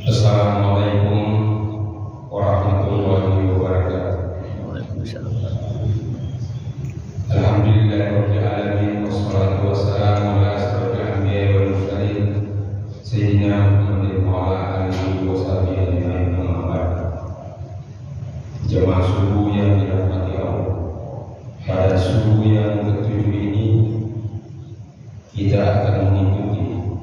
Assalamualaikum warahmatullahi wabarakatuh. Alhamdulillahirabbil alamin wassalatu wassalamu ala asyrofil anbiya'i wal mursalin sayyidina Muhammadin wa ala alihi wa sahbihi ajma'in. Jemaah subuh yang dirahmati Allah, pada subuh yang ke-7 ini kita akan mengikuti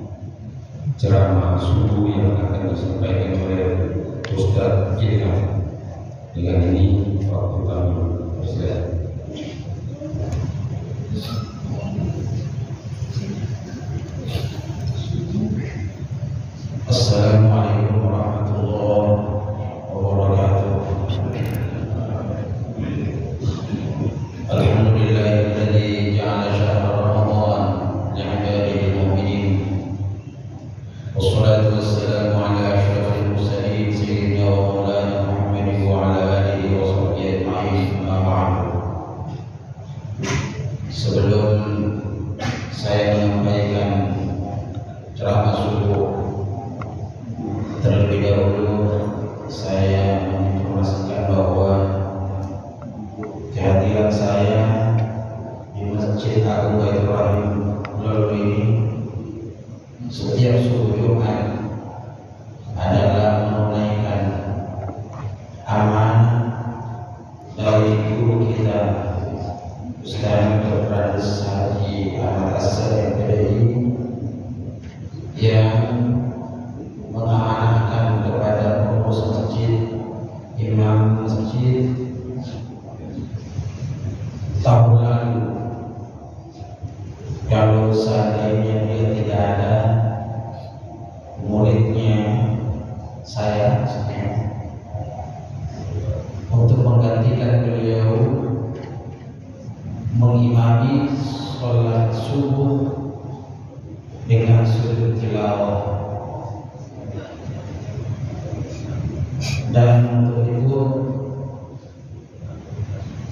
ceramah subuh yang akan disampaikan oleh Ustaz Ilham. Dengan ini waktu kami bersilakan. Assalamualaikum warahmatullahi wabarakatuh. Alhamdulillahilladzi ja'ala syahra Ramadan li'ibadihi al-mu'minin. Wassalatu wassalamu ala asyrafil mursalin sayyidina wa maulana Muhammadin wa ala alihi wa sahbihi ajma'in. Amma ba'du. Sebelum saya menyampaikan ceramah subuh, terlebih dahulu saya menginformasikan bahwa kehadiran saya di Masjid Agung Baitur Rahim Lalu ini setiap subuh Jumat adalah menunaikan amanah dari guru kita Ustaz Dr. Haji Ahmad As-Salim MPDI yang mengamanahkan kepada pengurus masjid, imam masjid tahun lalu, kalau seandainya dia tidak ada, muridnya saya untuk menggantikan beliau mengimami sholat subuh dengan sujud tilawah. Dan untuk itu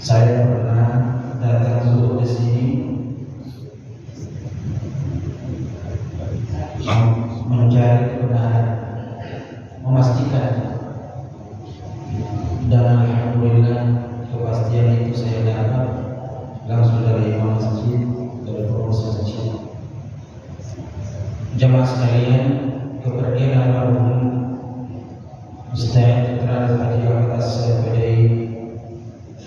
saya pernah datang subuh di sini mencari kebenaran, memastikan, dan alhamdulillah kepastian itu saya dapat langsung dari imam masjid, dari pengurus masjid. Jemaah sekalian, kepergian almarhum Ustaz Dr. Haji Ahmad As-Salim MPDI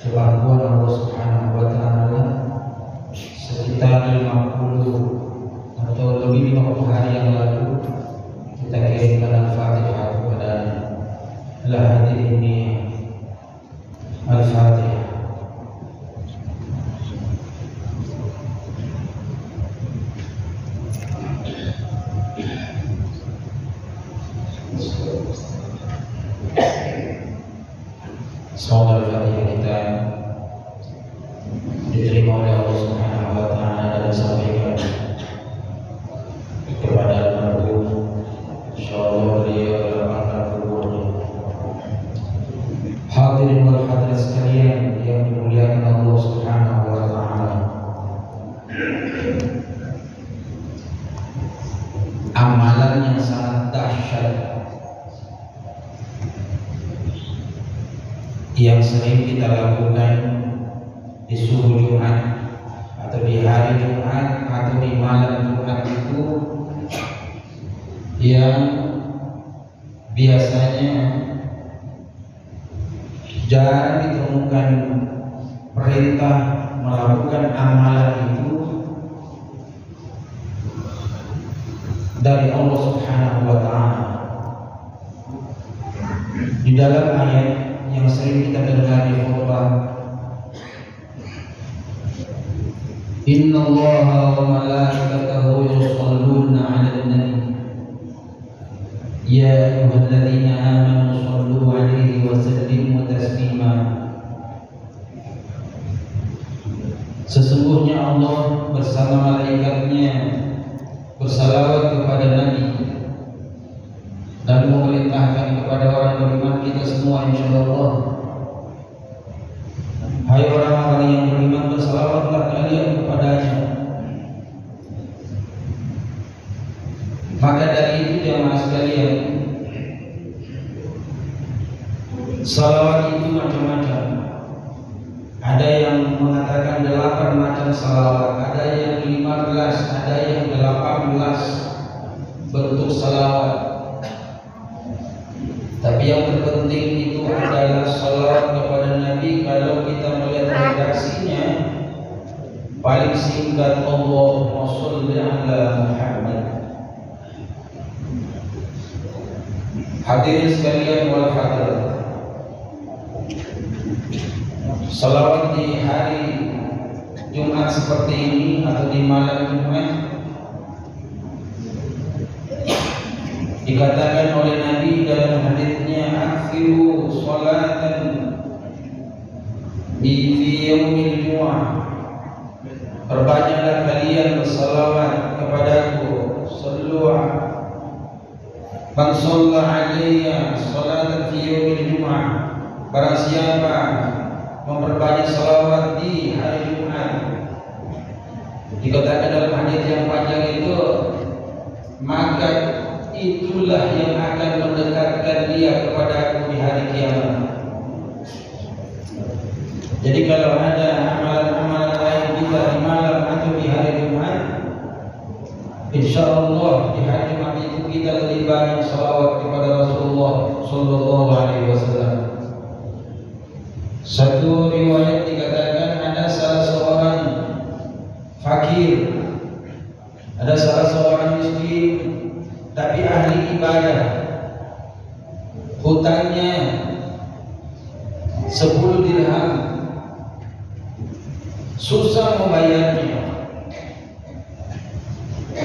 kemampuan Allah Subhanahu wa Ta'ala sekitar 50 atau lebih 50 hari yang lalu kita kirimkan Al-Fatihah kepadanya. Lah hadirin ini Al-Fatihah. Semoga Al-Fatihah kita diterima oleh Allah Subhanahu wa Ta'ala dan disampaikan kepada almarhum. Insyaallah beliau dilapangkan kuburnya. Hadirin wal hadirat sekalian yang dimuliakan Allah Subhanahu wa Ta'ala, amalan yang sangat dahsyat yang sering kita lakukan di subuh Jumat atau di hari Jumat atau di malam Jumat itu, yang biasanya jarang ditemukan perintah melakukan amalan itu dari Allah Subhanahu wa Ta'ala. Di dalam ayat yang sering kita dengar di khutbah, Inna Allaha wa malaikatahu yusholluna 'alan nabi ya ayyuhalladzina amanu shollu 'alaihi wa sallimu taslima. Sesungguhnya Allah bersama malaikatnya bersalawat kepada Nabi dan memerintahkan kepada orang beriman kita semua, insyaallah, hai orang-orang yang beriman, bersalawatlah kalian kepadanya. Maka dari itu jamaah sekalian, Salawat itu macam-macam. Ada yang mengatakan 8 macam salawat, ada yang 15, ada yang 18 bentuk salawat. Tapi yang terpenting itu adalah salawat kepada Nabi. Kalau kita melihat redaksinya, paling singkat Allahumma sholli ala Muhammad. Hadirin sekalian wal hadirat, salawat di hari Jumat seperti ini atau di malam Jumat dikatakan oleh Nabi dalam hadisnya, akhiru salatan fi yaumil Jumat, perbanyaklah kalian bersalawat kepadaku. Sallu man shalla alayya salatan fi yaumil Jumat, barang siapa memperbanyak salawat di hari Jumat. Dikatakan dalam hadis yang panjang itu, maka itulah yang akan mendekatkan dia kepada aku di hari kiamat. Jadi kalau ada amalan-amalan lain kita di malam atau di hari Jumat, insyaallah di hari Jumat itu kita lebih banyak salawat kepada Rasulullah sallallahu alaihi wasallam. Satu riwayat dikatakan ada salah seorang fakir, ada salah seorang miskin, tapi ahli ibadah, hutangnya 10 dirham, susah membayarnya.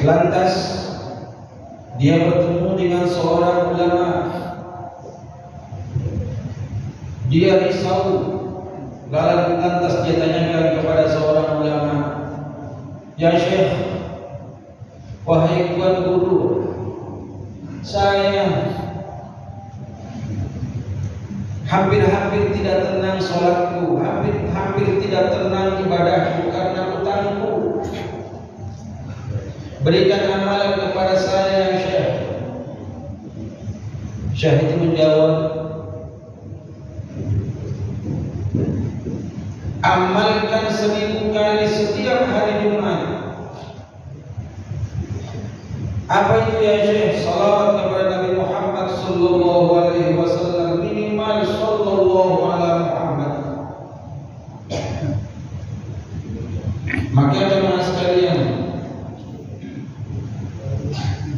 Lantas dia bertemu dengan seorang ulama. Dia risau, lantas dia tanyakan kepada seorang ulama, ya Syekh, wahai tuan guru, saya hampir-hampir tidak tenang sholatku, hampir tidak tenang ibadahku karena utangku. Berikan amalan kepada saya, Syekh. Syekh itu menjawab, amalkan 1000 kali setiap hari Jumat. Apa itu ya Syekh? Salawat kepada Nabi Muhammad sallallahu alaihi wasallam, minimal sallallahu ala Muhammad. Maka jemaah sekalian,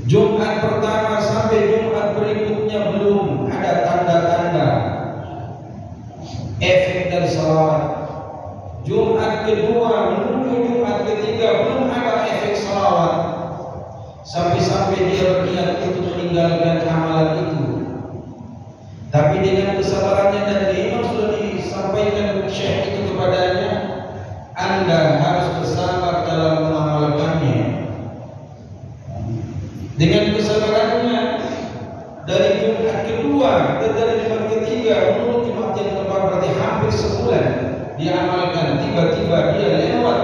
Jumat pertama sampai Jumat berikutnya belum ada tanda-tanda efek dari salawat. Jumat kedua menuju Jumat ketiga belum ada efek salawat, sampai-sampai dia berniat untuk meninggalkan amalan itu. Tapi dengan kesabarannya dan memang sudah disampaikan Syekh itu kepadanya, Anda harus bersabar dalam mengamalkannya. Dengan kesabarannya dari Jumat kedua dan dari Jumat ketiga menurut Jumat yang keempat, berarti hampir sebulan dia amalkan. Tiba-tiba dia lewat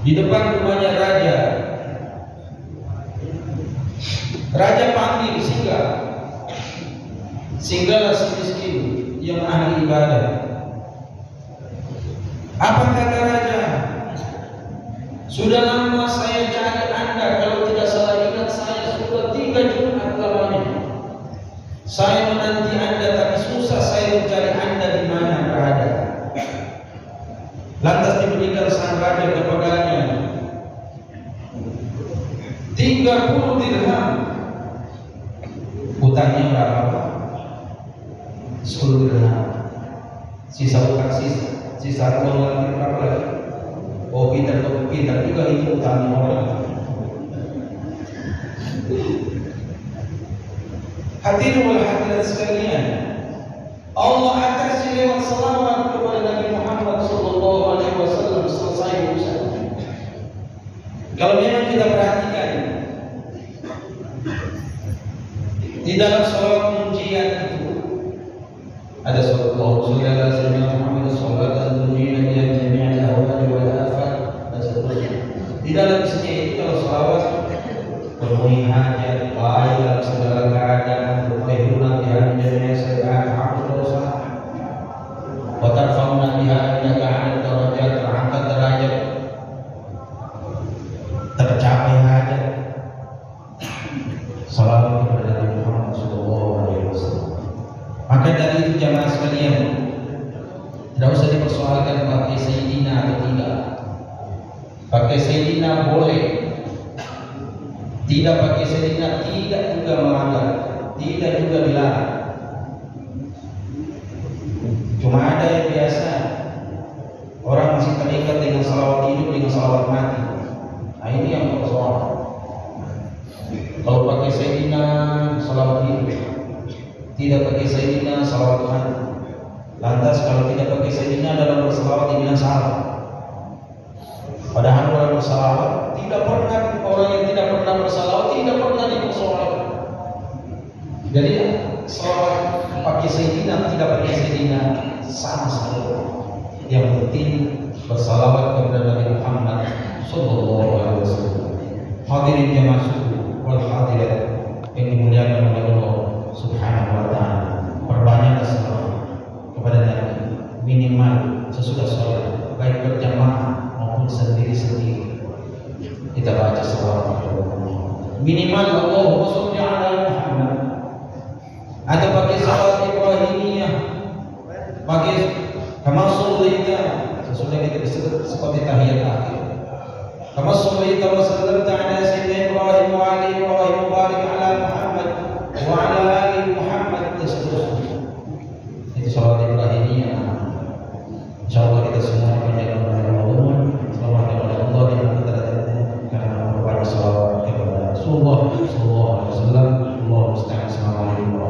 di depan rumahnya raja. Raja panggil, singgahlah si miskin yang ahli ibadah. Apa kata raja? Sudah lama saya cari Anda, kalau tidak salah ingat saya sudah 3 Jumat lamanya. Saya menanti Anda tapi susah saya mencari Anda di mana berada. Lantas diberikan sang raja kepadanya 30 dirham. Hutangnya berapa? 10 dirham. Sisa uang lagi berapa lagi? Oh, pintar juga itu utangnya orang. Hadirin wal hadirat sekalian, Allah akan lewat selawat kepada Nabi Muhammad sallallahu alaihi wasallam selesai urusan. Kalau memang kita perhatikan di dalam salawat kuncian itu ada sallallahu alaihi Muhammad sallallahu alaihi di dalam isinya itu. Kalau salawat berpenuhi hajat, baik dalam segala keadaan, berpenuhi di hari dunia Salawat kepada Nabi Muhammad SAW. Maka dari itu jamaah sekalian, tidak usah dipersoalkan pakai Sayyidina atau tidak. Pakai Sayyidina boleh, tidak pakai Sayyidina tidak juga melanggar, tidak juga dilarang. Cuma ada yang biasa, orang masih terikat dengan salawat hidup dengan salawat mati. Nah ini yang persoalan. Kalau pakai Sayyidina salawat hidup, tidak pakai Sayyidina salawat mati. Lantas kalau tidak pakai Sayyidina dalam bersalawat dibilang salah. Padahal orang bersalawat tidak pernah, orang yang tidak pernah bersalawat tidak pernah dipersoalkan. Jadi salawat pakai Sayyidina tidak pakai Sayyidina sama saja. Yang penting bersalawat kepada Nabi Muhammad SAW. Hadirin jamaah subuh wal hadirat yang dimuliakan oleh Allah Subhanahu wa taala. Perbanyaklah salawat kepada Nabi minimal sesudah sholat, baik berjamaah maupun sendiri-sendiri. Kita baca salawat minimal Allahumma sholli ala Muhammad. Ada pakai salawat Ibrahimiyah, pakai kama shallaita sesudah kita disebut seperti tahiyat akhir. Kama shallaita wa sallamta ala sayyidina Ibrahim wa ala Ibrahim barik ala Muhammad wa ala ali Muhammad dan seterusnya. Itu salawat Ibrahimiyah. Insyaallah kita semua panjang umur, selamat kepada Allah yang kita datangkan karena memperbanyak salawat kepada Rasulullah sallallahu alaihi wasallam. Allah musta'an. Assalamualaikum.